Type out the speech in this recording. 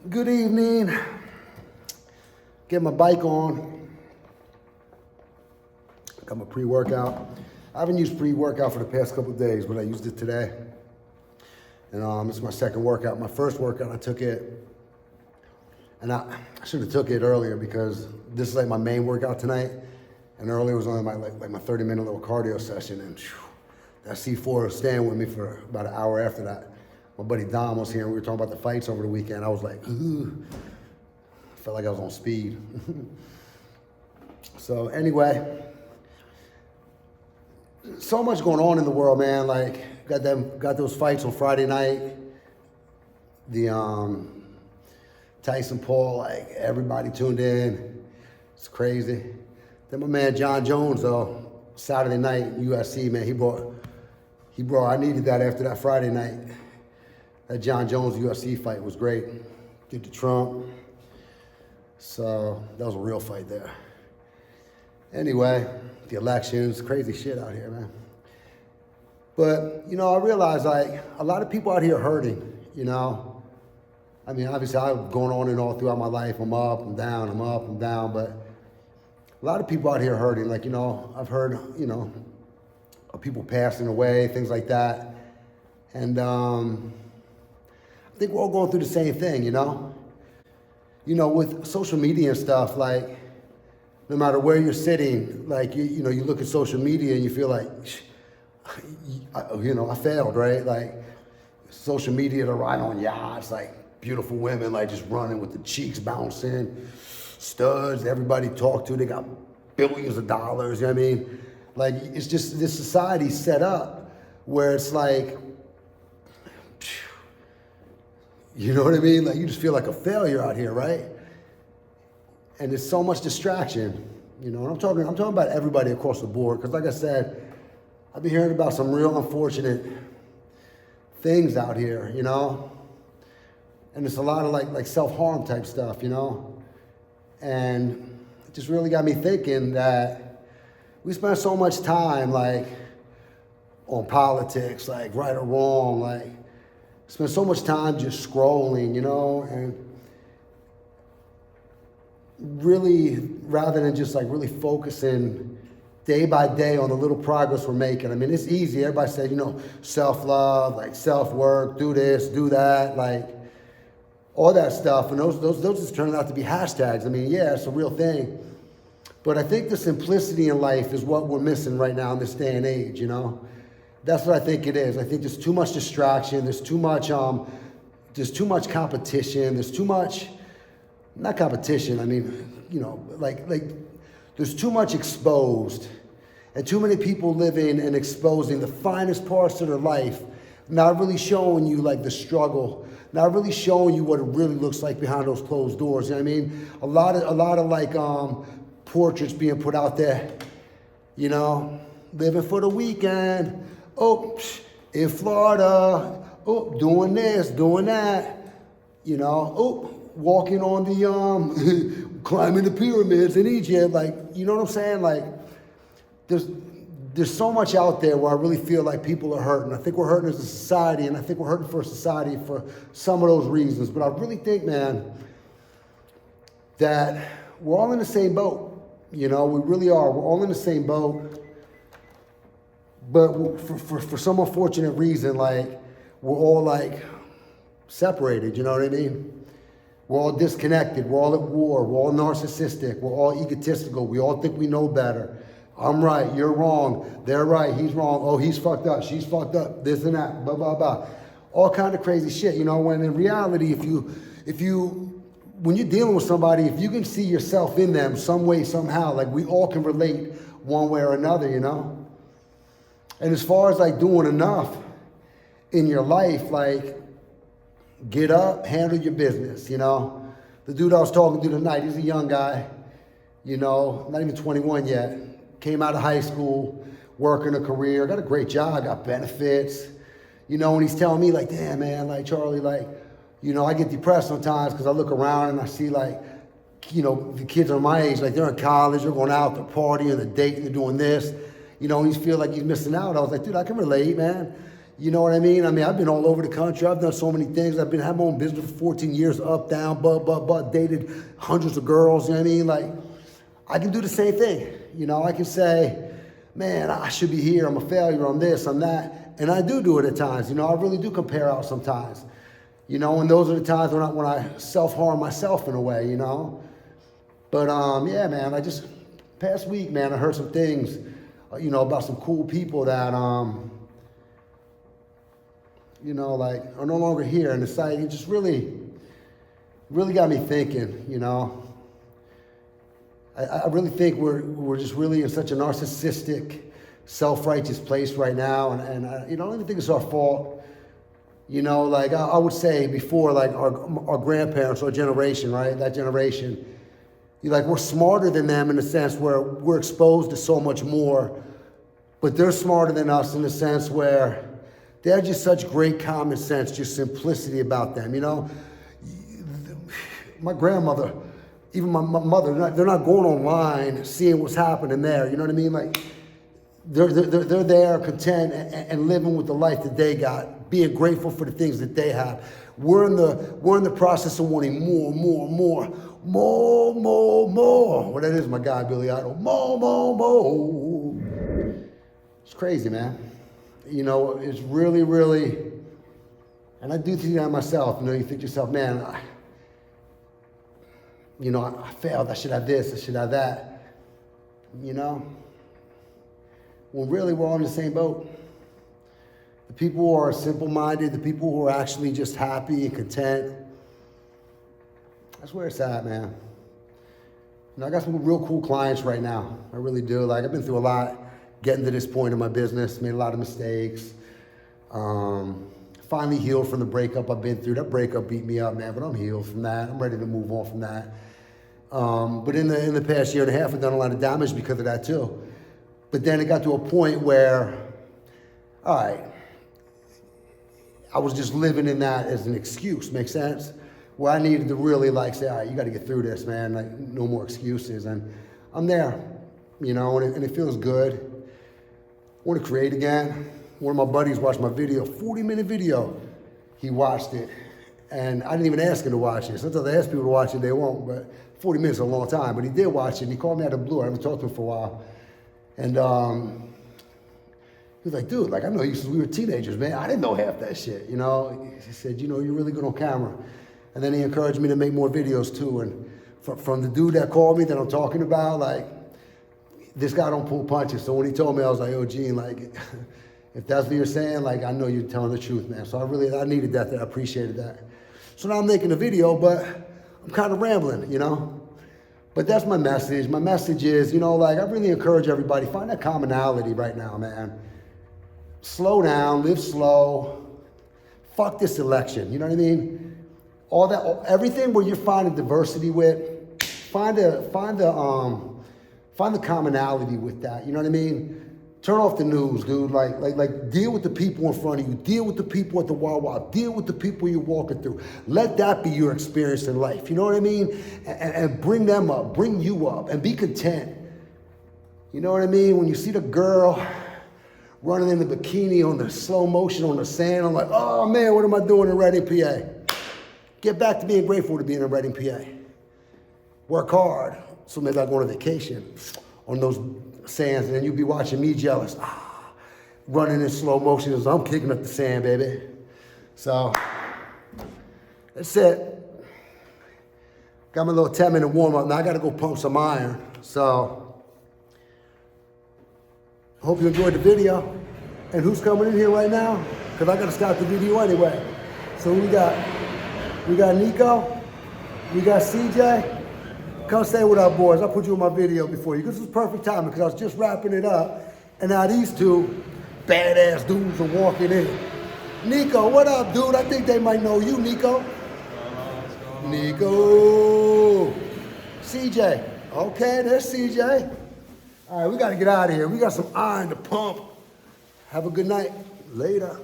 Good evening. Get my bike on. Got my pre-workout. I haven't used pre-workout for the past couple of days, but I used it today. And it's my second workout. My first workout, I took it, and I should have took it earlier because this is like my main workout tonight. And earlier was only my 30-minute little cardio session, and that C4 was staying with me for about an hour after that. My buddy Dom was here, and we were talking about the fights over the weekend. I was like, ooh. Felt like I was on speed. So anyway, so much going on in the world, man. Like, got those fights on Friday night. The Tyson Paul, like everybody tuned in. It's crazy. Then my man John Jones, though, Saturday night UFC, man, he brought. I needed that after that Friday night. That John Jones UFC fight was great. Did the Trump. So that was a real fight there. Anyway, the elections, crazy shit out here, man. But, I realize, like, a lot of people out here hurting, I mean, obviously, I've gone on and on throughout my life. I'm up, I'm down, I'm up, I'm down. But a lot of people out here hurting. Like, I've heard, of people passing away, things like that. And I think we're all going through the same thing, with social media and stuff, like, no matter where you're sitting, like, you look at social media and you feel like, I failed, right? Like, social media to ride on yachts, like, beautiful women, like, just running with the cheeks bouncing, studs, everybody talk to, they got billions of dollars, you know what I mean? Like, it's just this society set up where it's like, you know what I mean? Like, you just feel like a failure out here, right? And there's so much distraction, and I'm talking about everybody across the board, because like I said, I've been hearing about some real unfortunate things out here, and it's a lot of like self-harm type stuff, and it just really got me thinking that we spend so much time like on politics, like right or wrong, like spend so much time just scrolling, and really, rather than just like really focusing day by day on the little progress we're making. I mean, it's easy. Everybody said, self-love, like self-work, do this, do that, like all that stuff. And those just turn out to be hashtags. I mean, yeah, it's a real thing. But I think the simplicity in life is what we're missing right now in this day and age, That's what I think it is. I think there's too much distraction. There's too much competition. There's too much, not competition. I mean, like there's too much exposed, and too many people living and exposing the finest parts of their life, not really showing you like the struggle, not really showing you what it really looks like behind those closed doors. You know what I mean? A lot of like portraits being put out there, living for the weekend. Oh, in Florida, oh, doing this, doing that, oh, walking on the, climbing the pyramids in Egypt, like, you know what I'm saying? Like, there's so much out there where I really feel like people are hurting. I think we're hurting as a society, and I think we're hurting for a society for some of those reasons. But I really think, man, that we're all in the same boat. We really are. We're all in the same boat. But for some unfortunate reason, like, we're all, like, separated, you know what I mean? We're all disconnected. We're all at war. We're all narcissistic. We're all egotistical. We all think we know better. I'm right. You're wrong. They're right. He's wrong. Oh, he's fucked up. She's fucked up. This and that. Blah, blah, blah. All kind of crazy shit, when in reality, when you're dealing with somebody, if you can see yourself in them some way, somehow, like we all can relate one way or another, And as far as like doing enough in your life, like get up, handle your business, The dude I was talking to tonight, he's a young guy, not even 21 yet. Came out of high school, working a career, got a great job, got benefits. And he's telling me like, damn man, like Charlie, like, I get depressed sometimes because I look around and I see like, the kids are my age, like they're in college, they're going out, they're partying, they're dating, they're doing this. And he feel like he's missing out. I was like, dude, I can relate, man. You know what I mean? I mean, I've been all over the country. I've done so many things. I've had my own business for 14 years, up, down, dated hundreds of girls, you know what I mean? Like, I can do the same thing. You know, I can say, man, I should be here. I'm a failure. I'm this, I'm that. And I do it at times. You know, I really do compare out sometimes. You know, and those are the times when I self-harm myself in a way, you know? But, yeah, man, past week, man, I heard some things, you know, about some cool people that, you know, like, are no longer here. And it's like, it just really got me thinking, you know? I really think we're just really in such a narcissistic, self-righteous place right now. And you know, I don't even think it's our fault. You know, like I would say before, like our grandparents, our generation, right? That generation, we're smarter than them in the sense where we're exposed to so much more, but they're smarter than us in the sense where they have just such great common sense, just simplicity about them, you know? My grandmother, even my mother, they're not going online seeing what's happening there, you know what I mean? Like, they're there content and living with the life that they got, being grateful for the things that they have. We're in the process of wanting more. Well, that is my guy, Billy Idol. More. It's crazy, man. You know, it's really, and I do think that myself. You know, you think to yourself, man, I failed. I should have this. I should have that. You know? Well, really, we're all in the same boat. The people who are simple-minded, the people who are actually just happy and content, that's where it's at, man. You know, I got some real cool clients right now. I really do. Like, I've been through a lot getting to this point in my business, made a lot of mistakes. Finally healed from the breakup I've been through. That breakup beat me up, man, but I'm healed from that. I'm ready to move on from that. But in the past year and a half, I've done a lot of damage because of that too. But then it got to a point where, all right, I was just living in that as an excuse, make sense? Where I needed to really say, all right, you got to get through this, man. Like, no more excuses. And I'm there, you know, and it feels good. I want to create again. One of my buddies watched my video, 40-minute video. He watched it. And I didn't even ask him to watch it. Sometimes I ask people to watch it, they won't. But 40 minutes is a long time. But he did watch it. And he called me out of the blue. I haven't talked to him for a while. And he was like, dude, like, I know you since we were teenagers, man. I didn't know half that shit, you know? He said, you know, you're really good on camera. And then he encouraged me to make more videos too. And from the dude that called me that I'm talking about, like, this guy don't pull punches. So when he told me, I was like, oh, Gene, like, if that's what you're saying, like, I know you're telling the truth, man. So I needed that. I appreciated that. So now I'm making a video, but I'm kind of rambling, you know? But that's my message. My message is, you know, like, I really encourage everybody, find that commonality right now, man. Slow down, live slow. Fuck this election, you know what I mean? Everything where you're finding diversity with, find the commonality with that, you know what I mean? Turn off the news, dude. Like deal with the people in front of you. Deal with the people at the Wawa. Deal with the people you're walking through. Let that be your experience in life. You know what I mean? And bring them up. Bring you up. And be content. You know what I mean? When you see the girl running in the bikini on the slow motion on the sand, I'm like, oh man, what am I doing in Reading, PA? Get back to being grateful to be in Reading, PA. Work hard. So maybe I'll go on a vacation on those sands, and then you'll be watching me jealous, running in slow motion as I'm kicking up the sand, baby. So that's it. Got my little 10-minute warm-up. Now I got to go pump some iron. So hope you enjoyed the video. And who's coming in here right now? Because I got to start the video anyway. So we got Nico, we got CJ. Come stay with our boys. I'll put you in my video before you. This was perfect timing because I was just wrapping it up. And now these two badass dudes are walking in. Nico, what up, dude? I think they might know you, Nico. Nico. CJ. Okay, there's CJ. All right, we got to get out of here. We got some iron to pump. Have a good night. Later.